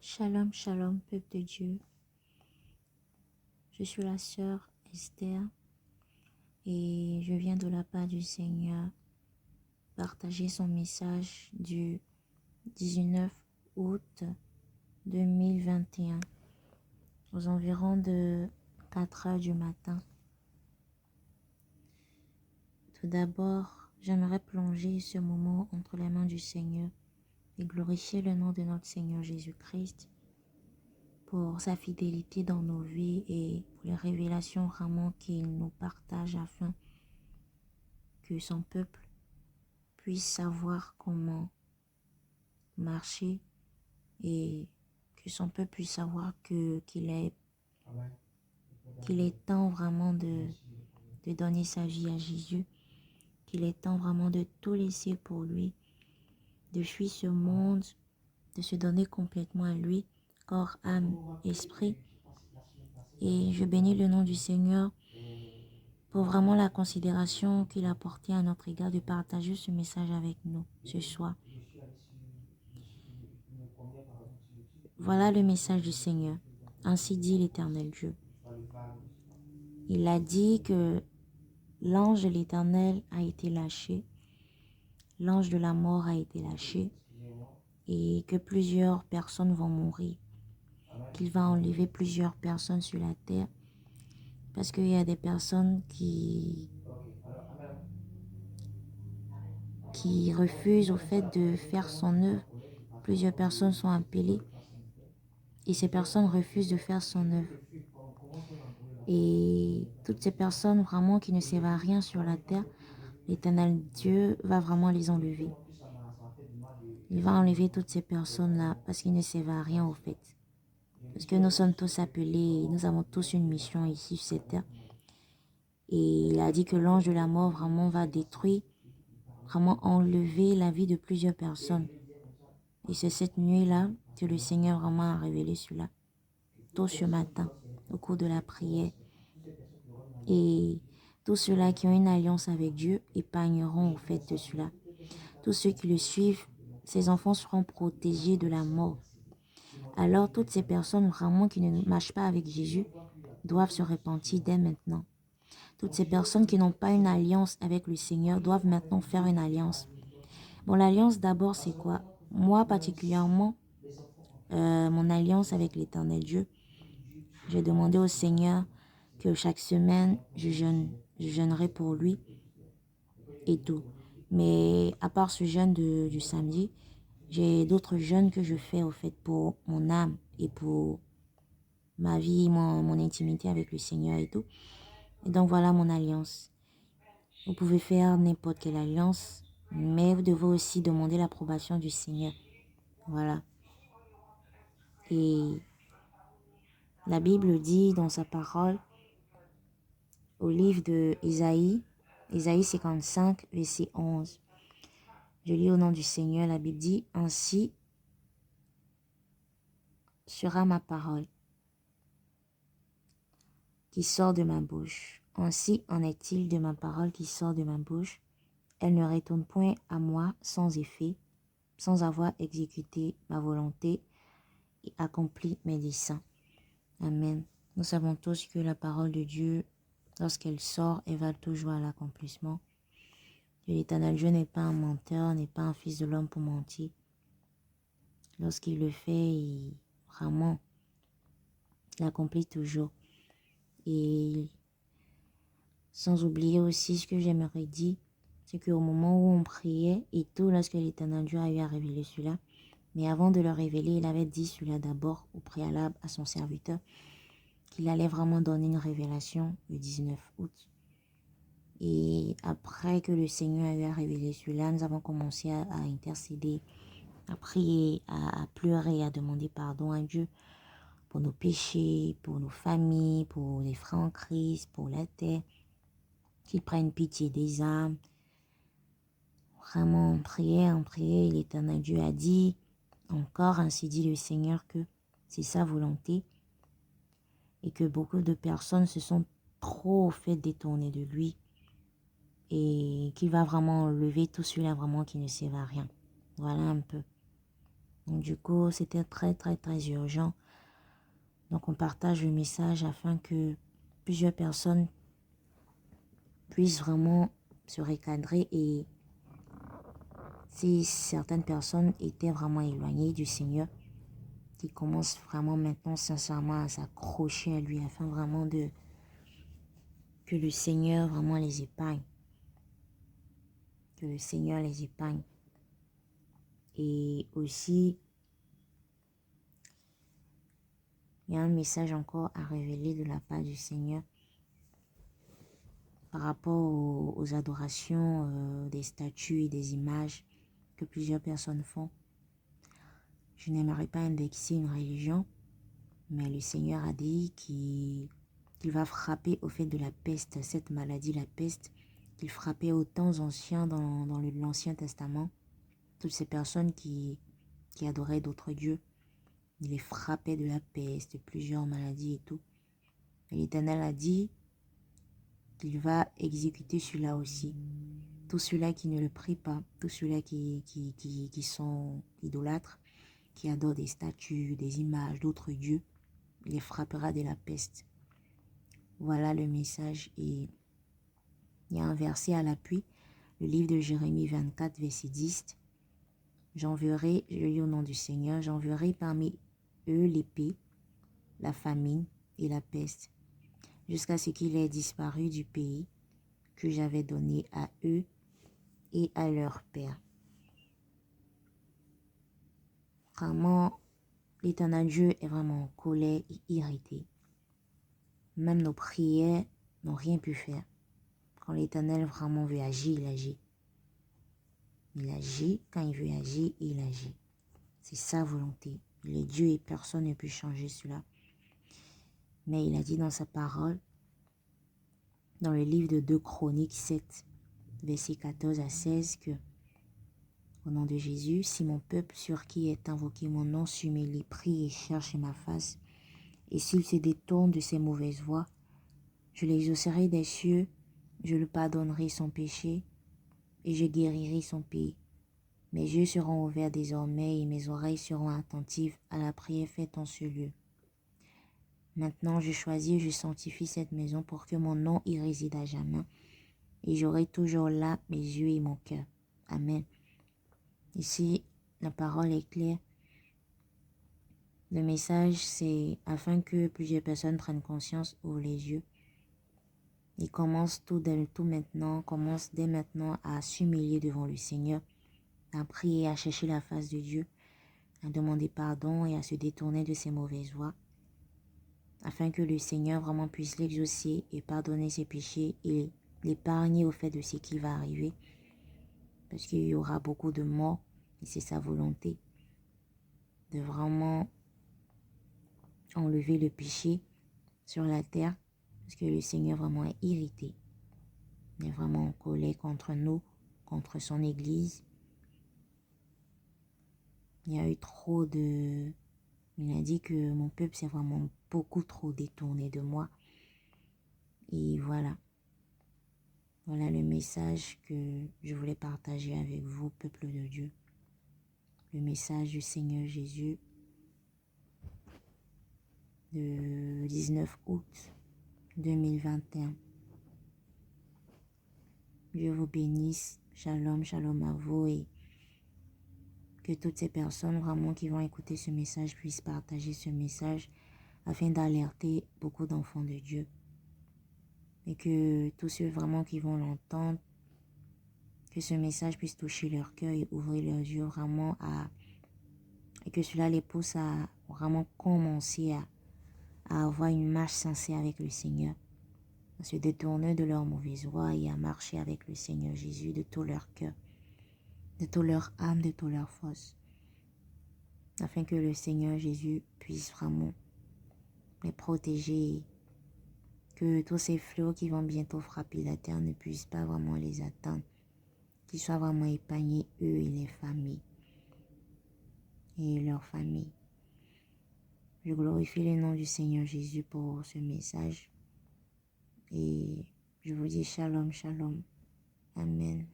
Shalom, shalom, peuple de Dieu. Je suis la sœur Esther et je viens de la part du Seigneur partager son message du 19 août 2021 aux environs de 4 heures du matin. Tout d'abord, j'aimerais plonger ce moment entre les mains du Seigneur et glorifier le nom de notre Seigneur Jésus-Christ pour sa fidélité dans nos vies et pour les révélations vraiment qu'il nous partage afin que son peuple puisse savoir comment marcher et que son peuple puisse savoir qu'il est temps vraiment de donner sa vie à Jésus, qu'il est temps vraiment de tout laisser pour lui, de fuir ce monde, de se donner complètement à lui, corps, âme, esprit. Et je bénis le nom du Seigneur pour vraiment la considération qu'il a portée à notre égard de partager ce message avec nous ce soir. Voilà le message du Seigneur. Ainsi dit l'Éternel Dieu. Il a dit que l'ange de l'Éternel a été lâché, l'ange de la mort a été lâché et que plusieurs personnes vont mourir, qu'il va enlever plusieurs personnes sur la terre parce qu'il y a des personnes qui refusent au fait de faire son œuvre. Plusieurs personnes sont appelées et ces personnes refusent de faire son œuvre. Et toutes ces personnes vraiment qui ne servent à rien sur la terre, l'Éternel Dieu va vraiment les enlever. Il va enlever toutes ces personnes-là parce qu'ils ne servent à rien au fait. Parce que nous sommes tous appelés, nous avons tous une mission ici sur cette terre. Et il a dit que l'ange de la mort vraiment va détruire, vraiment enlever la vie de plusieurs personnes. Et c'est cette nuit-là que le Seigneur vraiment a révélé cela. Tôt ce matin, au cours de la prière. Et tous ceux-là qui ont une alliance avec Dieu épargneront au fait de cela. Tous ceux qui le suivent, ces enfants seront protégés de la mort. Alors toutes ces personnes vraiment qui ne marchent pas avec Jésus doivent se repentir dès maintenant. Toutes ces personnes qui n'ont pas une alliance avec le Seigneur doivent maintenant faire une alliance. Bon, l'alliance d'abord c'est quoi? Moi particulièrement, mon alliance avec l'Éternel Dieu, j'ai demandé au Seigneur que chaque semaine je jeûnerai pour lui et tout. Mais à part ce jeûne du samedi, j'ai d'autres jeûnes que je fais au fait pour mon âme et pour ma vie, mon intimité avec le Seigneur et tout. Et donc voilà mon alliance. Vous pouvez faire n'importe quelle alliance, mais vous devez aussi demander l'approbation du Seigneur. Voilà. Et la Bible dit dans sa parole, au livre de Isaïe 55, verset 11. Je lis au nom du Seigneur, la Bible dit, ainsi sera ma parole qui sort de ma bouche. Ainsi en est-il de ma parole qui sort de ma bouche. Elle ne retourne point à moi sans effet, sans avoir exécuté ma volonté et accompli mes desseins. Amen. Nous savons tous que la parole de Dieu, lorsqu'elle sort, elle va toujours à l'accomplissement. Que l'Éternel Dieu n'est pas un menteur, n'est pas un fils de l'homme pour mentir. Lorsqu'il le fait, il vraiment l'accomplit toujours. Et sans oublier aussi ce que j'aimerais dire, c'est qu'au moment où on priait et tout, lorsque l'Éternel Dieu a eu à révéler cela, mais avant de le révéler, il avait dit cela d'abord au préalable à son serviteur, qu'il allait vraiment donner une révélation le 19 août. Et après que le Seigneur a eu à révéler cela, nous avons commencé à intercéder, à prier, à pleurer, à demander pardon à Dieu pour nos péchés, pour nos familles, pour les frères en Christ, pour la terre, qu'ils prennent pitié des âmes. Vraiment, en prière, l'Éternel Dieu a dit, encore ainsi dit le Seigneur, que c'est sa volonté et que beaucoup de personnes se sont trop fait détourner de lui et qu'il va vraiment enlever tout cela vraiment qui ne sert à rien. Voilà un peu. Donc du coup, c'était très urgent. Donc on partage le message afin que plusieurs personnes puissent vraiment se recadrer, et si certaines personnes étaient vraiment éloignées du Seigneur, qui commencent vraiment maintenant sincèrement à s'accrocher à lui afin vraiment que le Seigneur vraiment les épargne. Que le Seigneur les épargne. Et aussi, il y a un message encore à révéler de la part du Seigneur par rapport aux adorations des statues et des images que plusieurs personnes font. Je n'aimerais pas indexer une religion, mais le Seigneur a dit qu'il va frapper au fait de la peste, cette maladie, la peste, qu'il frappait aux temps anciens dans l'Ancien Testament. Toutes ces personnes qui adoraient d'autres dieux, il les frappait de la peste, plusieurs maladies et tout. Et l'Éternel a dit qu'il va exécuter cela aussi. Tous ceux-là qui ne le prient pas, tous ceux-là qui sont idolâtres, qui adorent des statues, des images, d'autres dieux, il les frappera de la peste. Voilà le message. Et il y a un verset à l'appui, le livre de Jérémie 24, verset 10. J'enverrai, je lis au nom du Seigneur, j'enverrai parmi eux l'épée, la famine et la peste, jusqu'à ce qu'il ait disparu du pays que j'avais donné à eux et à leur père. Vraiment, l'Éternel Dieu est vraiment en colère et irrité. Même nos prières n'ont rien pu faire. Quand l'Éternel vraiment veut agir, il agit. Il agit quand il veut agir, il agit. C'est sa volonté. Il est Dieu et personne ne peut changer cela. Mais il a dit dans sa parole, dans le livre de 2 Chroniques 7, versets 14 à 16, que au nom de Jésus, si mon peuple sur qui est invoqué mon nom s'humilie, prie et cherche ma face, et s'il se détourne de ses mauvaises voies, je l'exaucerai des cieux, je lui pardonnerai son péché, et je guérirai son pays. Mes yeux seront ouverts désormais et mes oreilles seront attentives à la prière faite en ce lieu. Maintenant, je choisis et je sanctifie cette maison pour que mon nom y réside à jamais, et j'aurai toujours là mes yeux et mon cœur. Amen. Ici, la parole est claire. Le message, c'est afin que plusieurs personnes prennent conscience, ouvrent les yeux, et commencent tout maintenant, commencent dès maintenant à s'humilier devant le Seigneur, à prier, à chercher la face de Dieu, à demander pardon et à se détourner de ses mauvaises voies, afin que le Seigneur vraiment puisse l'exaucer et pardonner ses péchés et l'épargner au fait de ce qui va arriver, parce qu'il y aura beaucoup de morts et c'est sa volonté de vraiment enlever le péché sur la terre, parce que le Seigneur vraiment est irrité. Il est vraiment en colère contre nous, contre son Église. Il y a eu trop de... Il a dit que mon peuple s'est vraiment beaucoup trop détourné de moi. Et voilà. Voilà le message que je voulais partager avec vous, peuple de Dieu. Le message du Seigneur Jésus le 19 août 2021. Dieu vous bénisse. Shalom, shalom à vous, et que toutes ces personnes vraiment qui vont écouter ce message puissent partager ce message afin d'alerter beaucoup d'enfants de Dieu. Et que tous ceux vraiment qui vont l'entendre, que ce message puisse toucher leur cœur et ouvrir leurs yeux vraiment et que cela les pousse à vraiment commencer à avoir une marche sincère avec le Seigneur, à se détourner de leur mauvaise voie et à marcher avec le Seigneur Jésus de tout leur cœur, de toute leur âme, de toute leur force, afin que le Seigneur Jésus puisse vraiment les protéger, que tous ces fléaux qui vont bientôt frapper la terre ne puissent pas vraiment les atteindre, qu'ils soient vraiment épargnés, eux et les familles et leurs familles. Je glorifie le nom du Seigneur Jésus pour ce message et je vous dis shalom, shalom. Amen.